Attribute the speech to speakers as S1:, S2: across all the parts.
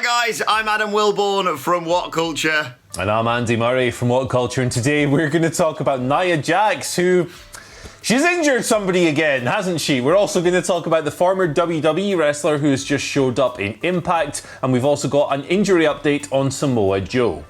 S1: guys, I'm Adam Wilborn from WhatCulture.
S2: And I'm Andy Murray from WhatCulture, and today we're going to talk about Nia Jax, who... she's injured somebody again, hasn't she? We're also going to talk about the former WWE wrestler who has just showed up in Impact, and we've also got an injury update on Samoa Joe.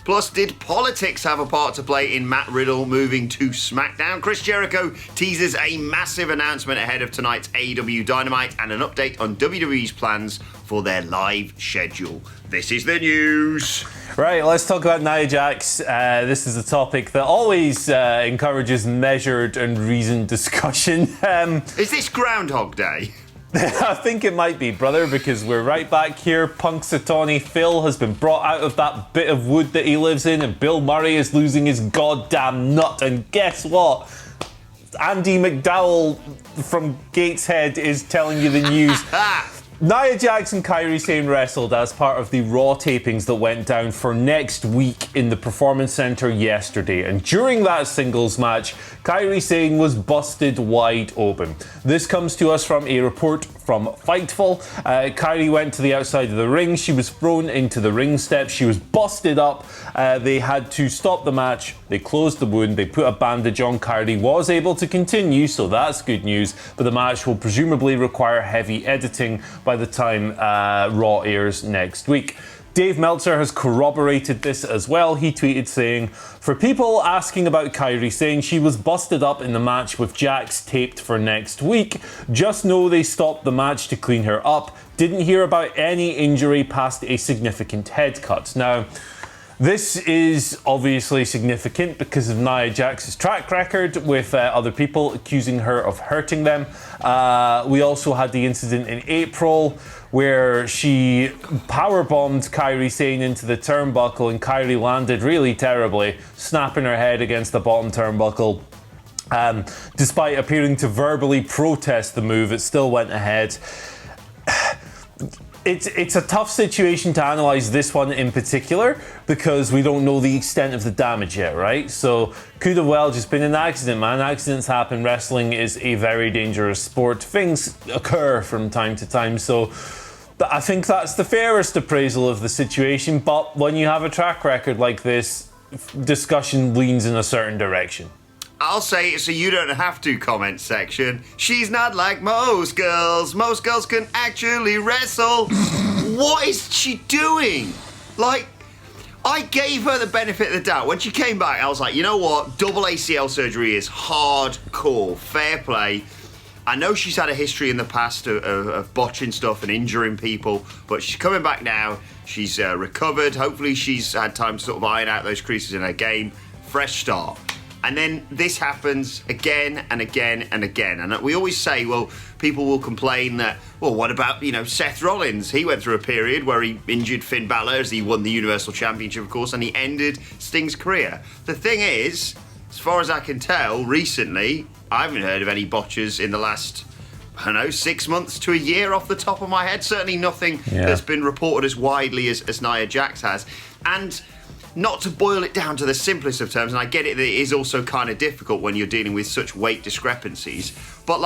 S1: Plus, did politics have a part to play in Matt Riddle moving to SmackDown? Chris Jericho teases a massive announcement ahead of tonight's AEW Dynamite and an update on WWE's plans for their live schedule. This is the news.
S2: Right, let's talk about Nia Jax. This is a topic that always encourages measured and reasoned discussion.
S1: Is this Groundhog Day?
S2: I think it might be, brother, because we're right back here. Punxsutawney Phil has been brought out of that bit of wood that he lives in, and Bill Murray is losing his goddamn nut. And guess what? Andy McDowell from Gateshead is telling you the news. Nia Jax and Kairi Sane wrestled as part of the Raw tapings that went down for next week in the Performance Center yesterday. And during that singles match, Kairi Sane was busted wide open. This comes to us from a report from Fightful. Kairi went to the outside of the ring. She was thrown into the ring steps. She was busted up. They had to stop the match. They closed the wound. They put a bandage on. Kairi was able to continue, so that's good news. But the match will presumably require heavy editing by the time Raw airs next week. Dave Meltzer has corroborated this as well. He tweeted saying, "For people asking about Kairi Sane, she was busted up in the match with Jax taped for next week. Just know they stopped the match to clean her up. Didn't hear about any injury past a significant head cut." Now, this is obviously significant because of Nia Jax's track record with other people accusing her of hurting them. We also had the incident in April where she powerbombed Kairi Sane into the turnbuckle, and Kairi landed really terribly, snapping her head against the bottom turnbuckle. Despite appearing to verbally protest the move, it still went ahead. It's a tough situation to analyse this one in particular because we don't know the extent of the damage yet, right? So could have well just been an accident, man. Accidents happen. Wrestling is a very dangerous sport. Things occur from time to time. So I think that's the fairest appraisal of the situation. But when you have a track record like this, discussion leans in a certain direction.
S1: I'll say it so you don't have to, comment section. She's not like most girls. Most girls can actually wrestle. What is she doing? Like, I gave her the benefit of the doubt. When she came back, I was like, you know what? Double ACL surgery is hardcore. Fair play. I know she's had a history in the past of botching stuff and injuring people, but she's coming back now. She's recovered. Hopefully she's had time to sort of iron out those creases in her game. Fresh start. And then this happens again and again and again. And we always say, well, people will complain that, well, what about, Seth Rollins? He went through a period where he injured Finn Balor as he won the Universal Championship, of course, and he ended Sting's career. The thing is, as far as I can tell, recently, I haven't heard of any botches in the last, 6 months to a year off the top of my head. Certainly nothing that's been reported as widely as Nia Jax has. And not to boil it down to the simplest of terms, and I get it that it is also kind of difficult when you're dealing with such weight discrepancies, but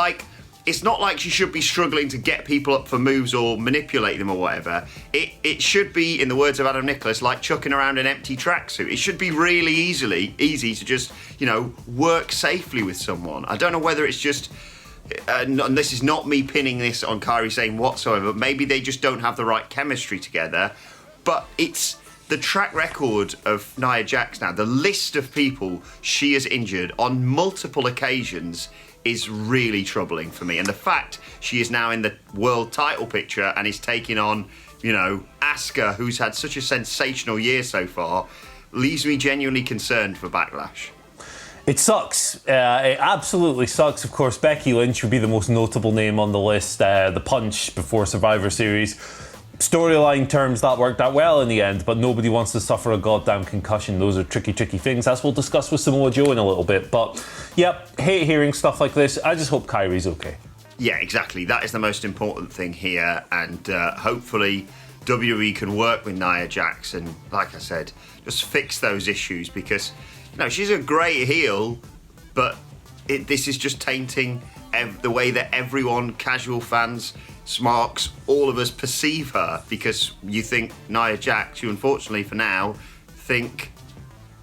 S1: it's not like she should be struggling to get people up for moves or manipulate them or whatever. It should be, in the words of Adam Nicholas, like chucking around an empty tracksuit. It should be really easy to just, work safely with someone. I don't know whether it's just, and this is not me pinning this on Kairi Sane whatsoever, but maybe they just don't have the right chemistry together, but it's the track record of Nia Jax now, the list of people she has injured on multiple occasions is really troubling for me. And the fact she is now in the world title picture and is taking on, Asuka, who's had such a sensational year so far, leaves me genuinely concerned for Backlash.
S2: It sucks. It absolutely sucks. Of course, Becky Lynch would be the most notable name on the list. The punch before Survivor Series. Storyline terms, that worked out well in the end, but nobody wants to suffer a goddamn concussion. Those are tricky things, as we'll discuss with Samoa Joe in a little bit. But, hate hearing stuff like this. I just hope Kairi's okay.
S1: Yeah, exactly. That is the most important thing here, and hopefully WWE can work with Nia Jax and, like I said, just fix those issues because, she's a great heel, but this is just tainting the way that everyone, casual fans, smarks, all of us perceive her, because you think Nia Jax, you unfortunately for now think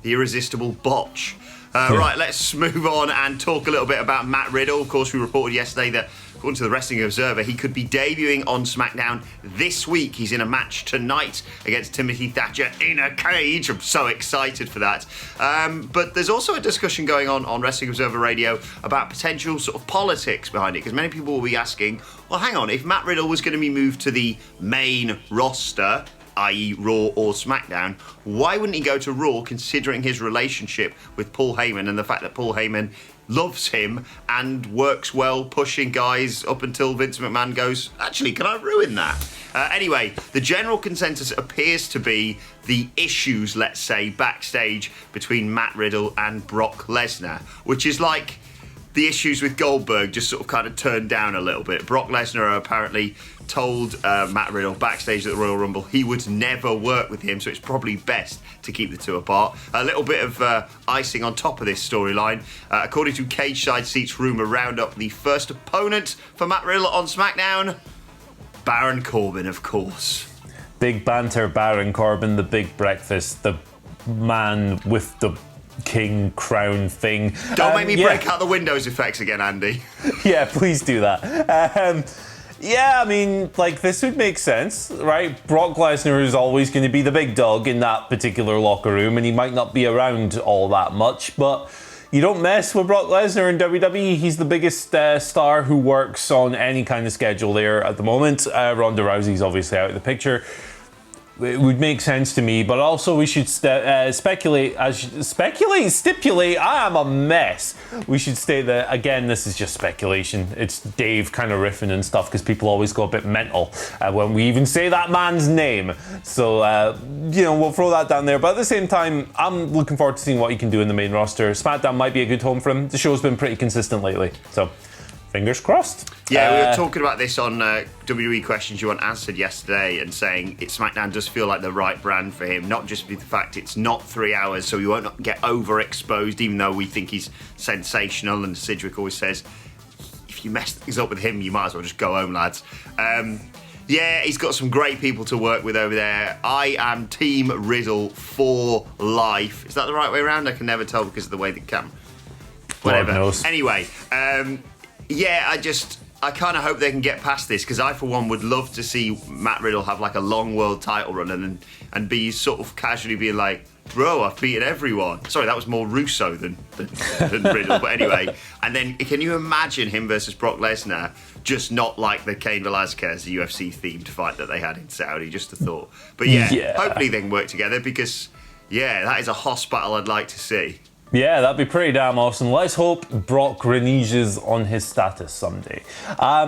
S1: the irresistible botch. Right, let's move on and talk a little bit about Matt Riddle. Of course, we reported yesterday that, according to the Wrestling Observer, he could be debuting on SmackDown this week. He's in a match tonight against Timothy Thatcher in a cage. I'm so excited for that. But there's also a discussion going on Wrestling Observer Radio about potential sort of politics behind it, because many people will be asking, well, hang on, if Matt Riddle was going to be moved to the main roster, i.e. Raw or SmackDown, why wouldn't he go to Raw, considering his relationship with Paul Heyman and the fact that Paul Heyman loves him and works well pushing guys up until Vince McMahon goes, actually, can I ruin that? Anyway, the general consensus appears to be the issues, let's say, backstage between Matt Riddle and Brock Lesnar, which is like the issues with Goldberg just sort of kind of turned down a little bit. Brock Lesnar apparently told Matt Riddle backstage at the Royal Rumble he would never work with him, so it's probably best to keep the two apart. A little bit of icing on top of this storyline. According to Cage Side Seats rumour roundup, the first opponent for Matt Riddle on SmackDown, Baron Corbin, of course.
S2: Big banter, Baron Corbin, the big breakfast, the man with the king crown thing.
S1: Don't make me break out the Windows effects again, Andy.
S2: Yeah, please do that. Yeah, I mean, like, this would make sense, right? Brock Lesnar is always going to be the big dog in that particular locker room, and he might not be around all that much, but you don't mess with Brock Lesnar in WWE. He's the biggest star who works on any kind of schedule there at the moment. Ronda Rousey's obviously out of the picture. It would make sense to me, but also we should stipulate. I am a mess. We should state that, again, this is just speculation. It's Dave kind of riffing and stuff, because people always go a bit mental when we even say that man's name. So, we'll throw that down there. But at the same time, I'm looking forward to seeing what he can do in the main roster. SmackDown might be a good home for him. The show's been pretty consistent lately, so fingers crossed.
S1: Yeah, we were talking about this on WWE Questions You Want Answered yesterday, and saying SmackDown does feel like the right brand for him, not just with the fact it's not 3 hours, so he won't get overexposed, even though we think he's sensational, and Sidgwick always says, if you mess things up with him, you might as well just go home, lads. Yeah, he's got some great people to work with over there. I am Team Riddle for life. Is that the right way around? I can never tell because of the way the camera... Whatever. Anyway, yeah, I kind of hope they can get past this, because I, for one, would love to see Matt Riddle have like a long world title run and be sort of casually being like, bro, I've beaten everyone. Sorry, that was more Russo than Riddle, but anyway. And then can you imagine him versus Brock Lesnar, just not like the Cain Velasquez UFC themed fight that they had in Saudi, just a thought. But yeah, hopefully they can work together, because yeah, that is a hoss battle I'd like to see.
S2: Yeah, that'd be pretty damn awesome. Let's hope Brock reneges on his status someday.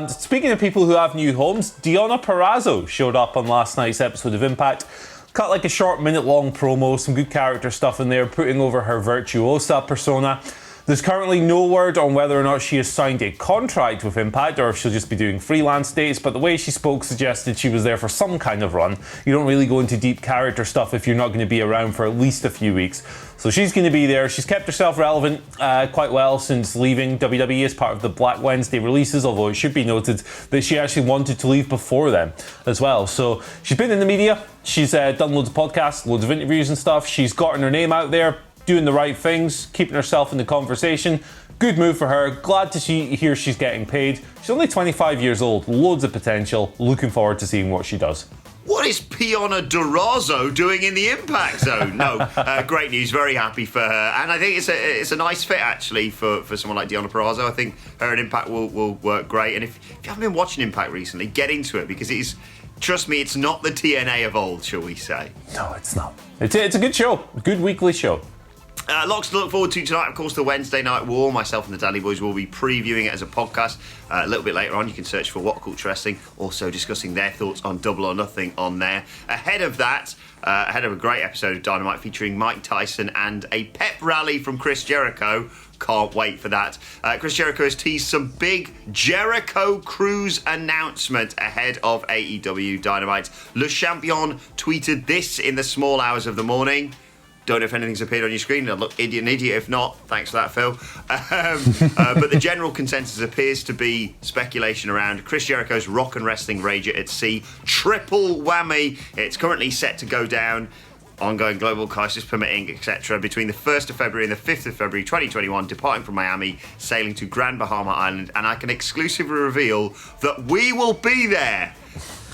S2: Speaking of people who have new homes, Deonna Purrazzo showed up on last night's episode of Impact. Cut like a short minute-long promo, some good character stuff in there, putting over her virtuosa persona. There's currently no word on whether or not she has signed a contract with Impact or if she'll just be doing freelance dates, but the way she spoke suggested she was there for some kind of run. You don't really go into deep character stuff if you're not going to be around for at least a few weeks. So she's going to be there. She's kept herself relevant quite well since leaving WWE as part of the Black Wednesday releases, although it should be noted that she actually wanted to leave before then as well. So she's been in the media. She's done loads of podcasts, loads of interviews and stuff. She's gotten her name out there, doing the right things, keeping herself in the conversation. Good move for her. Glad to hear she's getting paid. She's only 25 years old, loads of potential. Looking forward to seeing what she does.
S1: What is Piana Dorazzo doing in the Impact Zone? No, great news. Very happy for her, and I think it's a nice fit actually for someone like Deonna Purrazzo. I think her and Impact will work great. And if you haven't been watching Impact recently, get into it, because it is. Trust me, it's not the TNA of old, shall we say?
S2: No, it's not. It's a good show, a good weekly show.
S1: Lots to look forward to tonight, of course, the Wednesday Night War. Myself and the Dally Boys will be previewing it as a podcast. A little bit later on, you can search for WhatCulture Wrestling, also discussing their thoughts on Double or Nothing on there. Ahead of that, ahead of a great episode of Dynamite featuring Mike Tyson and a pep rally from Chris Jericho. Can't wait for that. Chris Jericho has teased some big Jericho Cruise announcement ahead of AEW Dynamite. Le Champion tweeted this in the small hours of the morning. Don't know if anything's appeared on your screen. I'd look idiot and idiot if not. Thanks for that, Phil. But the general consensus appears to be speculation around Chris Jericho's Rock and Wrestling Rage at Sea. Triple whammy. It's currently set to go down, ongoing global crisis permitting, etc., between the 1st of February and the 5th of February 2021, departing from Miami, sailing to Grand Bahama Island. And I can exclusively reveal that we will be there.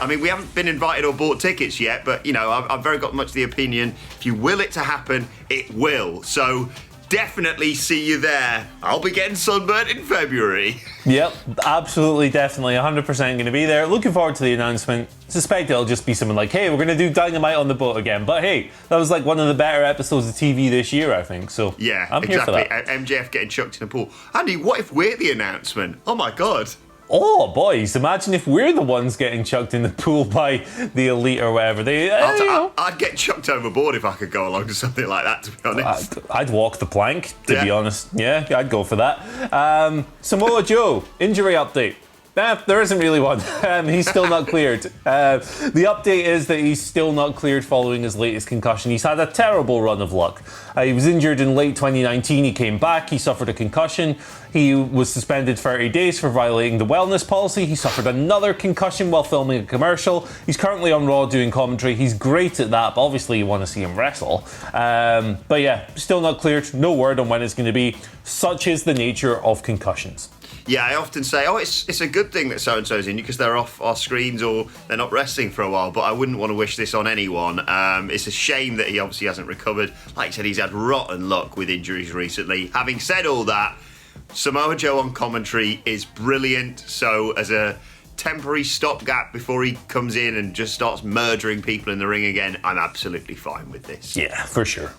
S1: I mean, we haven't been invited or bought tickets yet, but, you know, I've very got much the opinion, if you will it to happen, it will. So definitely see you there. I'll be getting sunburned in February.
S2: Yep, absolutely, definitely, 100% going to be there. Looking forward to the announcement. Suspect it'll just be something like, hey, we're going to do Dynamite on the boat again. But hey, that was like one of the better episodes of TV this year, I think. So
S1: yeah,
S2: I'm
S1: exactly.
S2: Here for that.
S1: MJF getting chucked in a pool. Andy, what if we're the announcement? Oh my God.
S2: Oh, boys, imagine if we're the ones getting chucked in the pool by the Elite or whatever.
S1: I'd get chucked overboard if I could go along to something like that, to be honest.
S2: I'd walk the plank, to be honest. Yeah, I'd go for that. Samoa Joe, injury update. There isn't really one. He's still not cleared. The update is that he's still not cleared following his latest concussion. He's had a terrible run of luck. He was injured in late 2019. He came back. He suffered a concussion. He was suspended 30 days for violating the wellness policy. He suffered another concussion while filming a commercial. He's currently on Raw doing commentary. He's great at that, but obviously you want to see him wrestle. But yeah, still not cleared. No word on when it's going to be. Such is the nature of concussions.
S1: Yeah, I often say, it's a good thing that so-and-so's in because they're off our screens or they're not wrestling for a while, but I wouldn't want to wish this on anyone. It's a shame that he obviously hasn't recovered. Like I said, he's had rotten luck with injuries recently. Having said all that, Samoa Joe on commentary is brilliant, so as a temporary stopgap before he comes in and just starts murdering people in the ring again, I'm absolutely fine with this.
S2: Yeah, for sure.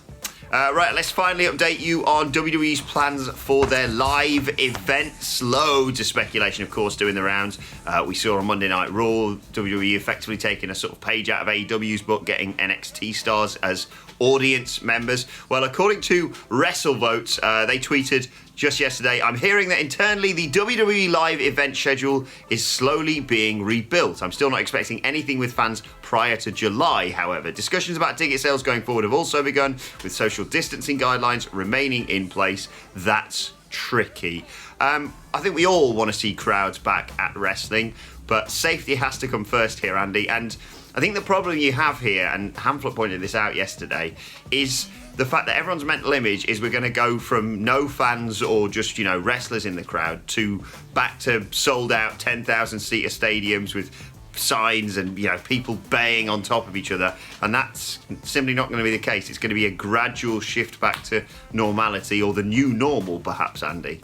S1: Right, let's finally update you on WWE's plans for their live events. Loads of speculation, of course, doing the rounds. We saw on Monday Night Raw, WWE effectively taking a sort of page out of AEW's book, getting NXT stars as audience members. Well, according to WrestleVotes, they tweeted just yesterday, I'm hearing that internally the WWE live event schedule is slowly being rebuilt. I'm still not expecting anything with fans prior to July, however. Discussions about ticket sales going forward have also begun, with social distancing guidelines remaining in place. That's tricky. I think we all want to see crowds back at wrestling, but safety has to come first here, Andy. And I think the problem you have here, and Hamflet pointed this out yesterday, is the fact that everyone's mental image is we're going to go from no fans or just, you know, wrestlers in the crowd to back to sold out 10,000 seater stadiums with signs and, you know, people baying on top of each other. And that's simply not going to be the case. It's going to be a gradual shift back to normality, or the new normal, perhaps, Andy.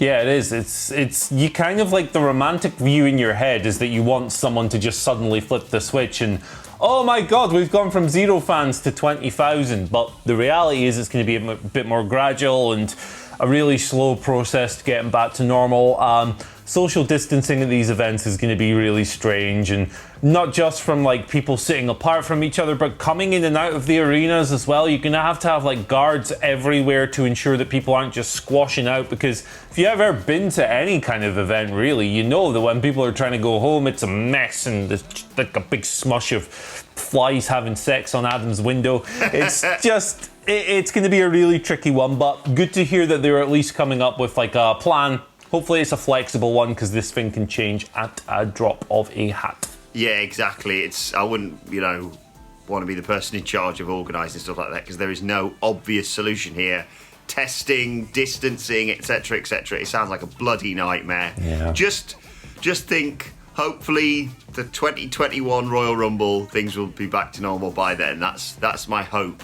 S2: Yeah, it is. It's you kind of like the romantic view in your head is that you want someone to just suddenly flip the switch and, oh my God, we've gone from 0 fans to 20,000. But the reality is it's going to be a bit more gradual and a really slow process to getting back to normal. Social distancing at these events is going to be really strange, and not just from like people sitting apart from each other, but coming in and out of the arenas as well. You're going to have like guards everywhere to ensure that people aren't just squashing out, because if you've ever been to any kind of event, really, you know that when people are trying to go home, it's a mess and there's like a big smush of flies having sex on Adam's window. It's just, it's going to be a really tricky one, but good to hear that they're at least coming up with like a plan. Hopefully it's a flexible one, because this thing can change at a drop of a hat.
S1: Yeah, exactly. I wouldn't, want to be the person in charge of organising stuff like that, because there is no obvious solution here. Testing, distancing, etc., etc. It sounds like a bloody nightmare.
S2: Yeah.
S1: Just think, hopefully, the 2021 Royal Rumble, things will be back to normal by then. That's my hope.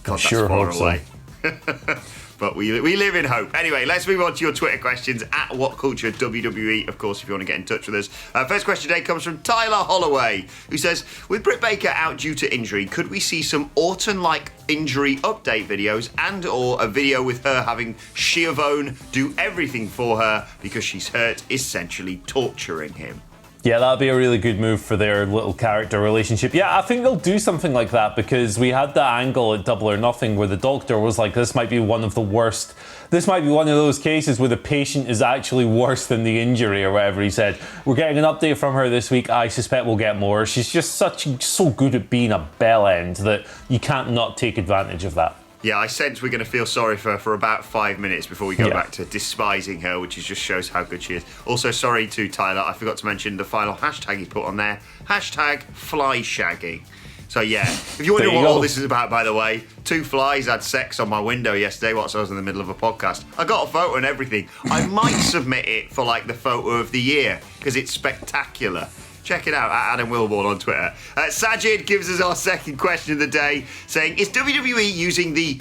S1: God, that's
S2: sure
S1: far
S2: hope
S1: away.
S2: So.
S1: But we live in hope. Anyway, let's move on to your Twitter questions at WhatCulture WWE, of course, if you want to get in touch with us. First question today comes from Tyler Holloway, who says, with Britt Baker out due to injury, could we see some Orton-like injury update videos and or a video with her having Schiavone do everything for her because she's hurt, essentially torturing him?
S2: Yeah, that'd be a really good move for their little character relationship. Yeah, I think they'll do something like that because we had that angle at Double or Nothing where the doctor was like, this might be one of the worst. This might be one of those cases where the patient is actually worse than the injury or whatever he said. We're getting an update from her this week. I suspect we'll get more. She's just so good at being a bell end that you can't not take advantage of that.
S1: Yeah, I sense we're going to feel sorry for her for about 5 minutes before we go back to despising her, which just shows how good she is. Also, sorry to Tyler, I forgot to mention the final hashtag he put on there. Hashtag fly shagging. So yeah, if you're wondering what all this is about, by the way, 2 flies had sex on my window yesterday whilst I was in the middle of a podcast. I got a photo and everything. I might submit it for like the photo of the year because it's spectacular. Check it out at Adam Wilborn on Twitter. Sajid gives us our second question of the day, saying, is WWE using the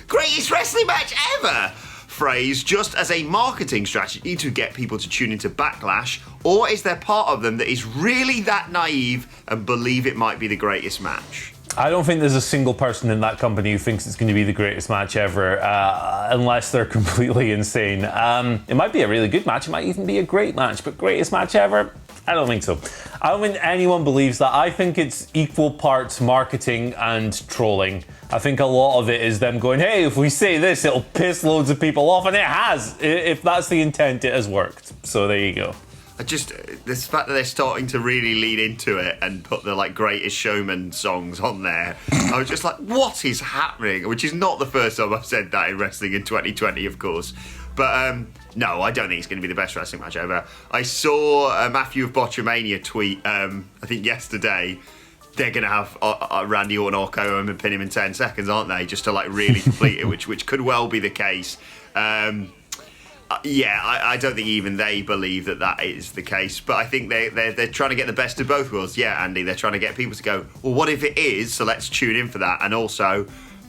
S1: greatest wrestling match ever phrase just as a marketing strategy to get people to tune into Backlash, or is there part of them that is really that naive and believe it might be the greatest match?
S2: I don't think there's a single person in that company who thinks it's going to be the greatest match ever, unless they're completely insane. It might be a really good match, it might even be a great match, but greatest match ever? I don't think so. I don't think anyone believes that. I think it's equal parts marketing and trolling. I think a lot of it is them going, hey, if we say this, it'll piss loads of people off, and it has. If that's the intent, it has worked. So there you go.
S1: The fact that they're starting to really lean into it and put the like Greatest Showman songs on there, I was just like, what is happening? Which is not the first time I've said that in wrestling in 2020, of course. But no, I don't think it's going to be the best wrestling match ever. I saw Matthew of Botchamania tweet, I think yesterday, they're going to have Randy Orton or KO and pin him in 10 seconds, aren't they? Just to like really complete it, which could well be the case. Yeah, I don't think even they believe that is the case. But I think they're trying to get the best of both worlds. Yeah, Andy, they're trying to get people to go, well, what if it is? So let's tune in for that. And also,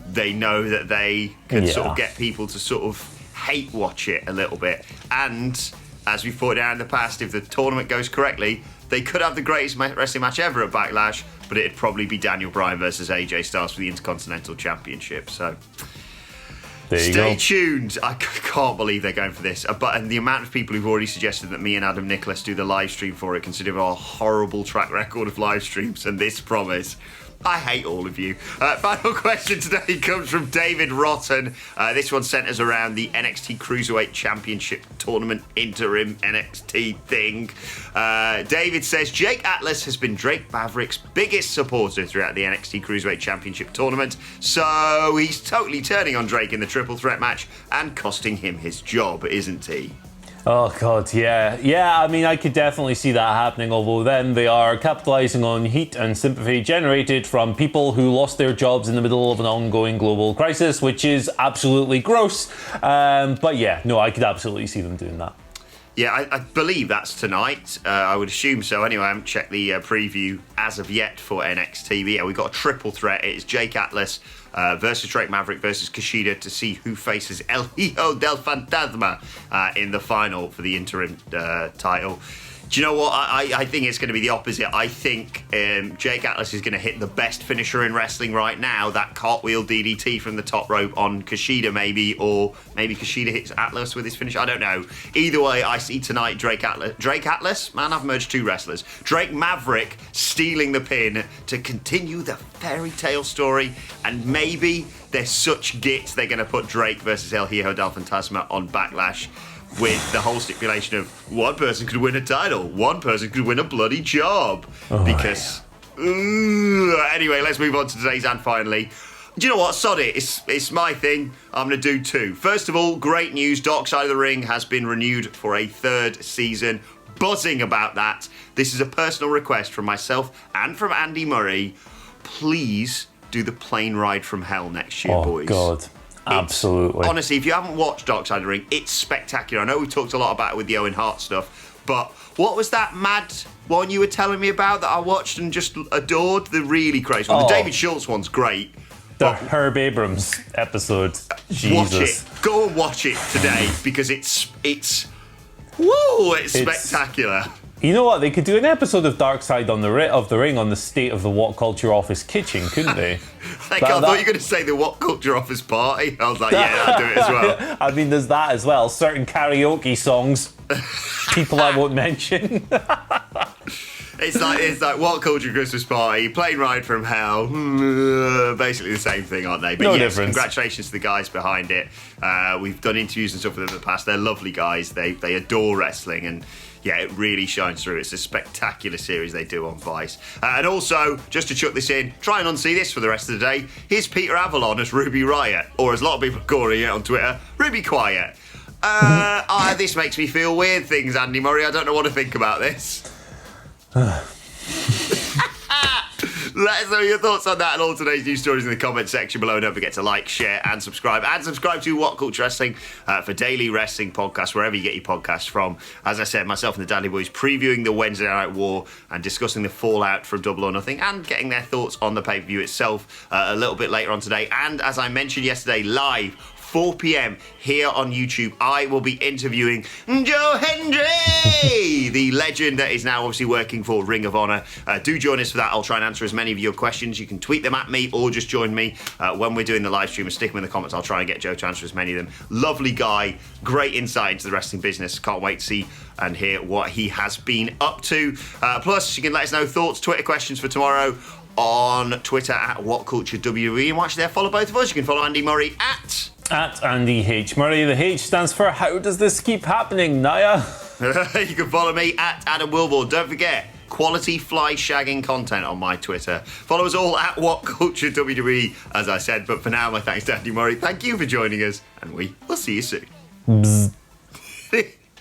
S1: they know that they can sort of get people to sort of hate watch it a little bit. And as we've pointed out in the past, if the tournament goes correctly, they could have the greatest wrestling match ever at Backlash, but it'd probably be Daniel Bryan versus AJ Styles for the Intercontinental Championship. So stay tuned. I can't believe they're going for this. And the amount of people who've already suggested that me and Adam Nicholas do the live stream for it, considering our horrible track record of live streams and this promise. I hate all of you. Final question today comes from David Rotten. This one centers around the NXT Cruiserweight Championship Tournament interim NXT thing. David says, Jake Atlas has been Drake Maverick's biggest supporter throughout the NXT Cruiserweight Championship Tournament, so he's totally turning on Drake in the triple threat match and costing him his job, isn't he?
S2: Oh, God, yeah. Yeah, I mean, I could definitely see that happening, although then they are capitalising on heat and sympathy generated from people who lost their jobs in the middle of an ongoing global crisis, which is absolutely gross. But yeah, no, I could absolutely see them doing that.
S1: Yeah, I believe that's tonight. I would assume so. Anyway, I haven't checked the preview as of yet for NXT. But yeah, we've got a triple threat. It's Jake Atlas versus Drake Maverick versus Kushida to see who faces El Hijo del Fantasma in the final for the interim title. Do you know what? I think it's going to be the opposite. I think Jake Atlas is going to hit the best finisher in wrestling right now, that cartwheel DDT from the top rope on Kushida maybe, or maybe Kushida hits Atlas with his finish. I don't know. Either way, I see tonight Drake Atlas? Man, I've merged 2 wrestlers. Drake Maverick stealing the pin to continue the fairy tale story, and maybe they're such gits they're going to put Drake versus El Hijo del Fantasma on Backlash, with the whole stipulation of one person could win a title, one person could win a bloody job. Because, anyway, let's move on to today's and finally. Do you know what? Sod it. It's my thing. I'm going to do 2. First of all, great news. Dark Side of the Ring has been renewed for a 3rd season. Buzzing about that. This is a personal request from myself and from Andy Murray. Please do the plane ride from hell next year, boys. Oh, God.
S2: Absolutely.
S1: Honestly, if you haven't watched Dark Side of the Ring, it's spectacular. I know we've talked a lot about it with the Owen Hart stuff, but what was that mad one you were telling me about that I watched and just adored? The really crazy one. The David Schultz one's great.
S2: The Herb Abrams episode. Jesus.
S1: Watch it. Go and watch it today because it's spectacular.
S2: You know what? They could do an episode of Dark Side of the Ring on the state of the WhatCulture office kitchen, couldn't they?
S1: I thought you were going to say the WhatCulture office party. I was like, yeah, I'll do it as well.
S2: I mean, there's that as well. Certain karaoke songs, people I won't mention.
S1: It's like WhatCulture Christmas party, plane ride from hell. Basically the same thing, aren't they? But
S2: No
S1: yes,
S2: difference.
S1: Congratulations to the guys behind it. We've done interviews and stuff with them in the past. They're lovely guys. They adore wrestling, and yeah, it really shines through. It's a spectacular series they do on Vice. And also, just to chuck this in, try and unsee this for the rest of the day. Here's Peter Avalon as Ruby Riot, or as a lot of people are calling it on Twitter, Ruby Quiet. This makes me feel weird things, Andy Murray. I don't know what to think about this. Let us know your thoughts on that and all today's news stories in the comment section below. Don't forget to like, share, and subscribe. And subscribe to WhatCulture Wrestling for daily wrestling podcasts, wherever you get your podcasts from. As I said, myself and the Dandy Boys previewing the Wednesday Night War and discussing the fallout from Double or Nothing and getting their thoughts on the pay-per-view itself a little bit later on today. And as I mentioned yesterday, live 4 p.m. here on YouTube, I will be interviewing Joe Hendry, the legend that is now obviously working for Ring of Honor. Do join us for that. I'll try and answer as many of your questions. You can tweet them at me or just join me when we're doing the live stream and stick them in the comments. I'll try and get Joe to answer as many of them. Lovely guy, great insight into the wrestling business. Can't wait to see and hear what he has been up to. Plus, you can let us know thoughts, Twitter questions for tomorrow on Twitter at WhatCultureWE. And watch there, follow both of us. You can follow Andy Murray at
S2: Andy H. Murray. The H stands for How Does This Keep Happening, Nia?
S1: You can follow me at Adam Wilborn. Don't forget, quality fly shagging content on my Twitter. Follow us all at WhatCultureWE, as I said. But for now, my thanks to Andy Murray. Thank you for joining us, and we will see you soon.